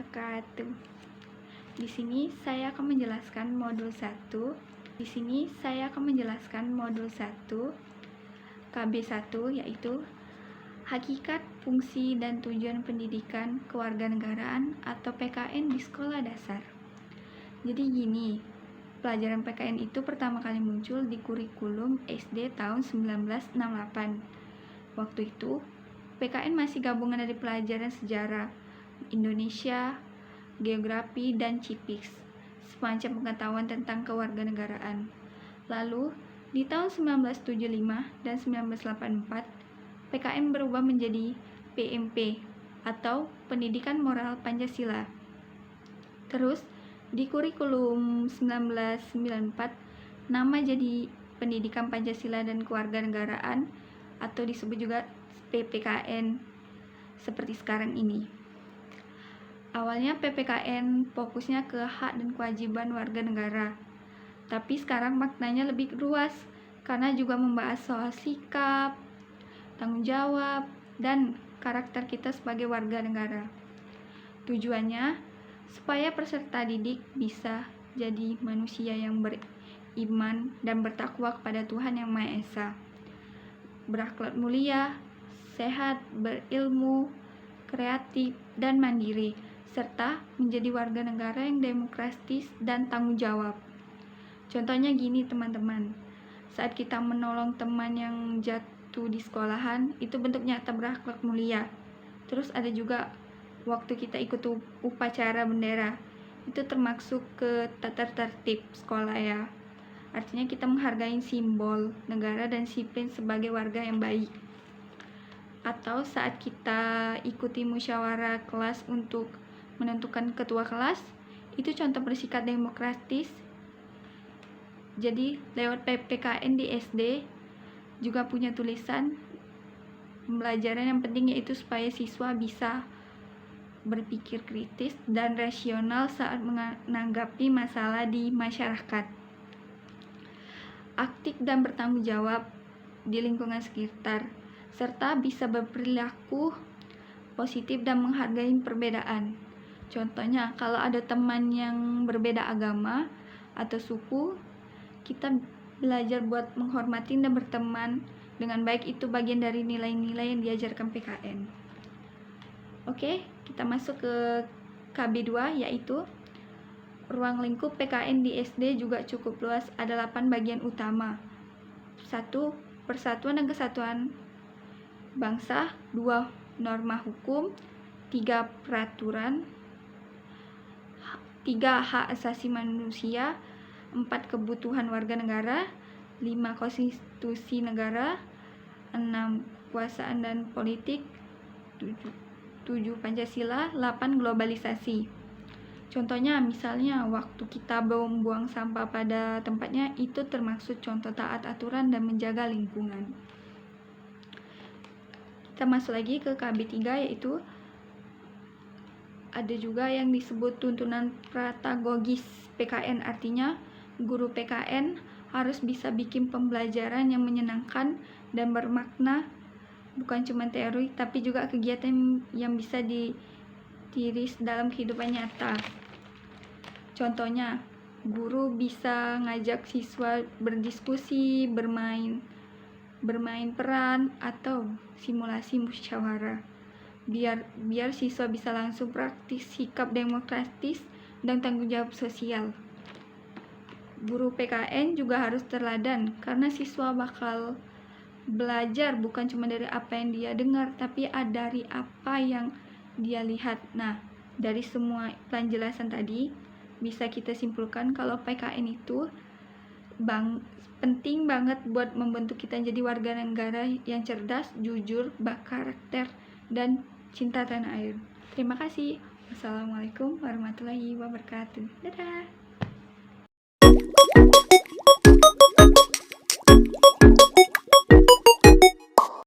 wabarakatuh. Di sini saya akan menjelaskan modul 1. KB1 yaitu Hakikat, Fungsi, dan Tujuan Pendidikan Kewarganegaraan atau PKN di Sekolah Dasar. Jadi gini, pelajaran PKN itu pertama kali muncul di kurikulum SD tahun 1968. Waktu itu, PKN masih gabungan dari pelajaran sejarah Indonesia, geografi, dan civics, semacam pengetahuan tentang kewarganegaraan. Lalu, di tahun 1975 dan 1984, PKN berubah menjadi PMP atau Pendidikan Moral Pancasila. Terus, di kurikulum 1994, nama jadi Pendidikan Pancasila dan Kewarganegaraan atau disebut juga PPKN seperti sekarang ini. Awalnya PPKN fokusnya ke hak dan kewajiban warga negara, tapi sekarang maknanya lebih luas karena juga membahas soal sikap, tanggung jawab, dan karakter kita sebagai warga negara. Tujuannya supaya peserta didik bisa jadi manusia yang beriman dan bertakwa kepada Tuhan Yang Maha Esa, berakhlak mulia, sehat, berilmu, kreatif, dan mandiri, serta menjadi warga negara yang demokratis dan tanggung jawab. Contohnya gini teman-teman, saat kita menolong teman yang jatuh di sekolahan, itu bentuk nyata berakhlak mulia. Terus ada juga waktu kita ikut upacara bendera, itu termasuk ke tata tertib sekolah ya. Artinya kita menghargai simbol negara dan disiplin sebagai warga yang baik. Atau saat kita ikuti musyawarah kelas untuk menentukan ketua kelas, itu contoh bersikap demokratis. Jadi lewat PPKN di SD juga punya tulisan pembelajaran yang penting, yaitu supaya siswa bisa berpikir kritis dan rasional saat menanggapi masalah di masyarakat, aktif dan bertanggung jawab di lingkungan sekitar, serta bisa berperilaku positif dan menghargai perbedaan. Contohnya, kalau ada teman yang berbeda agama atau suku, kita belajar buat menghormati dan berteman dengan baik. Itu bagian dari nilai-nilai yang diajarkan PKN. Oke, kita masuk ke KB2, yaitu ruang lingkup PKN di SD juga cukup luas. Ada 8 bagian utama. 1. Persatuan dan kesatuan bangsa. 2. Norma hukum. 3. Peraturan. 3. Hak asasi manusia. 4. Kebutuhan warga negara. 5. Konstitusi negara. 6. Kekuasaan dan politik. 7. Pancasila. 8. Globalisasi. Contohnya, misalnya waktu kita membuang sampah pada tempatnya, itu termasuk contoh taat aturan dan menjaga lingkungan. Kita masuk lagi ke KB3, yaitu ada juga yang disebut tuntunan pedagogis PKN. Artinya, guru PKN harus bisa bikin pembelajaran yang menyenangkan dan bermakna, bukan cuma teori, tapi juga kegiatan yang bisa ditiris dalam kehidupan nyata. Contohnya, guru bisa ngajak siswa berdiskusi, bermain peran, atau simulasi musyawarah. Biar siswa bisa langsung praktis sikap demokratis dan tanggung jawab sosial. Guru PKN juga harus teladan, karena siswa bakal belajar bukan cuma dari apa yang dia dengar, tapi dari apa yang dia lihat. Nah, dari semua penjelasan tadi bisa kita simpulkan kalau PKN itu penting banget buat membentuk kita jadi warga negara yang cerdas, jujur, berkarakter, dan cinta tanah air. Terima kasih. Wassalamualaikum warahmatullahi wabarakatuh. Dadah.